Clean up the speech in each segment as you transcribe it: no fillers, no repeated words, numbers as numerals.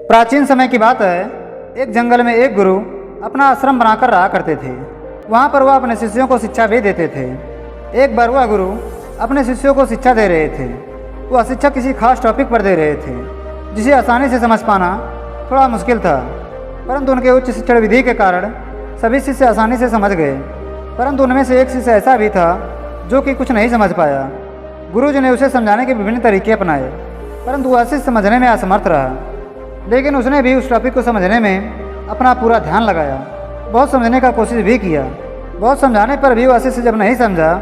प्राचीन समय की बात है, एक जंगल में एक गुरु अपना आश्रम बनाकर रहा करते थे। वहाँ पर वह अपने शिष्यों को शिक्षा भी देते थे। एक बार वह गुरु अपने शिष्यों को शिक्षा दे रहे थे। वह शिक्षा किसी खास टॉपिक पर दे रहे थे, जिसे आसानी से समझ पाना थोड़ा मुश्किल था, परंतु उनके उच्च शिक्षण विधि के कारण सभी शिष्य आसानी से समझ गए। परंतु उनमें से एक शिष्य ऐसा भी था जो कि कुछ नहीं समझ पाया। गुरुजी ने उसे समझाने के विभिन्न तरीके अपनाए, परंतु वह शिष्य समझने में असमर्थ रहा। लेकिन उसने भी उस टॉपिक को समझने में अपना पूरा ध्यान लगाया, बहुत समझने का कोशिश भी किया। बहुत समझाने पर भी वह शिष्य जब नहीं समझा,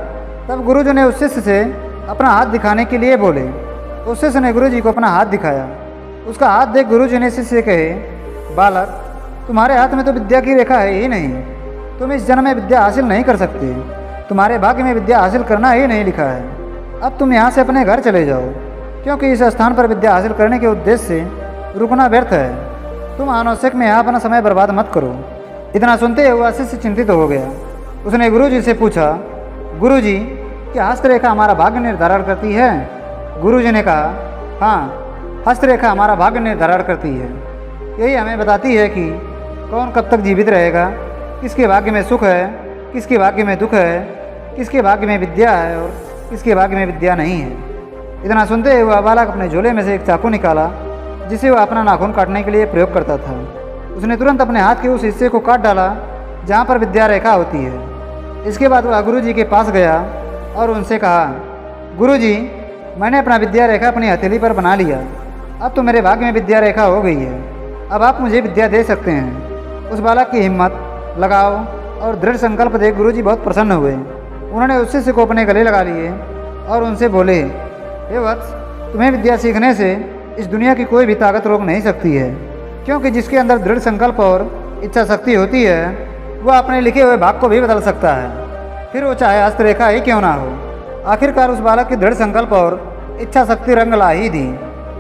तब गुरुजी ने उस शिष्य से अपना हाथ दिखाने के लिए बोले। उस शिष्य ने गुरुजी को अपना हाथ दिखाया। उसका हाथ देख गुरुजी ने शिष्य से कहे, बालक, तुम्हारे हाथ में तो विद्या की रेखा है ही नहीं। तुम इस जन्म में विद्या हासिल नहीं कर सकते। तुम्हारे भाग्य में विद्या हासिल करना ही नहीं लिखा है। अब तुम यहाँ से अपने घर चले जाओ, क्योंकि इस स्थान पर विद्या हासिल करने के उद्देश्य से रुकना व्यर्थ है। तुम अनावश्यक में यहाँ अपना समय बर्बाद मत करो। इतना सुनते हुए शिष्य चिंतित हो गया। उसने गुरुजी से पूछा, गुरुजी, क्या हस्तरेखा हमारा भाग्य निर्धारण करती है? गुरुजी ने कहा, हाँ, हस्तरेखा हमारा भाग्य निर्धारण करती है। यही हमें बताती है कि कौन कब तक जीवित रहेगा, किसके भाग्य में सुख है, किसके भाग्य में दुख है, किसके भाग्य में विद्या है और किसके भाग्य में विद्या नहीं है। इतना सुनते हुए बालक अपने झोले में से एक चाकू निकाला, जिसे वह अपना नाखून काटने के लिए प्रयोग करता था। उसने तुरंत अपने हाथ के उस हिस्से को काट डाला जहाँ पर विद्या रेखा होती है। इसके बाद वह गुरुजी के पास गया और उनसे कहा, गुरुजी, मैंने अपना विद्या रेखा अपनी हथेली पर बना लिया। अब तो मेरे भाग्य में विद्या रेखा हो गई है। अब आप मुझे विद्या दे सकते हैं। उस बालक की हिम्मत, लगाव और दृढ़ संकल्प देख गुरुजी बहुत प्रसन्न हुए। उन्होंने उस शिष्य को अपने गले लगा लिए और उनसे बोले, हे वत्स, तुम्हें विद्या सीखने से इस दुनिया की कोई भी ताकत रोक नहीं सकती है, क्योंकि जिसके अंदर दृढ़ संकल्प और इच्छा शक्ति होती है, वह अपने लिखे हुए भाग्य को भी बदल सकता है, फिर वो चाहे हस्तरेखा ही क्यों ना हो। आखिरकार उस बालक की दृढ़ संकल्प और इच्छा शक्ति रंग ला ही दी।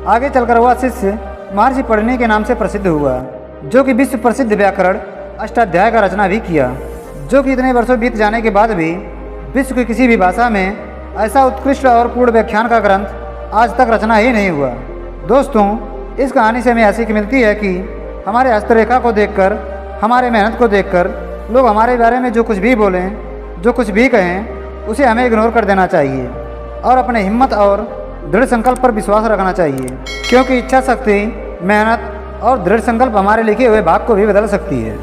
आगे चलकर वह शिष्य महर्षि पढ़ने के नाम से प्रसिद्ध हुआ, जो कि विश्व प्रसिद्ध व्याकरण अष्टाध्याय का रचना भी किया, जो कि इतने वर्षों बीत जाने के बाद भी विश्व की किसी भी भाषा में ऐसा उत्कृष्ट और पूर्ण व्याख्यान का ग्रंथ आज तक रचना ही नहीं हुआ। दोस्तों, इस कहानी से हमें सीख मिलती है कि हमारे हस्तरेखा को देखकर, हमारे मेहनत को देखकर लोग हमारे बारे में जो कुछ भी बोलें, जो कुछ भी कहें, उसे हमें इग्नोर कर देना चाहिए और अपने हिम्मत और दृढ़ संकल्प पर विश्वास रखना चाहिए, क्योंकि इच्छा शक्ति, मेहनत और दृढ़ संकल्प हमारे लिखे हुए भाग्य को भी बदल सकती है।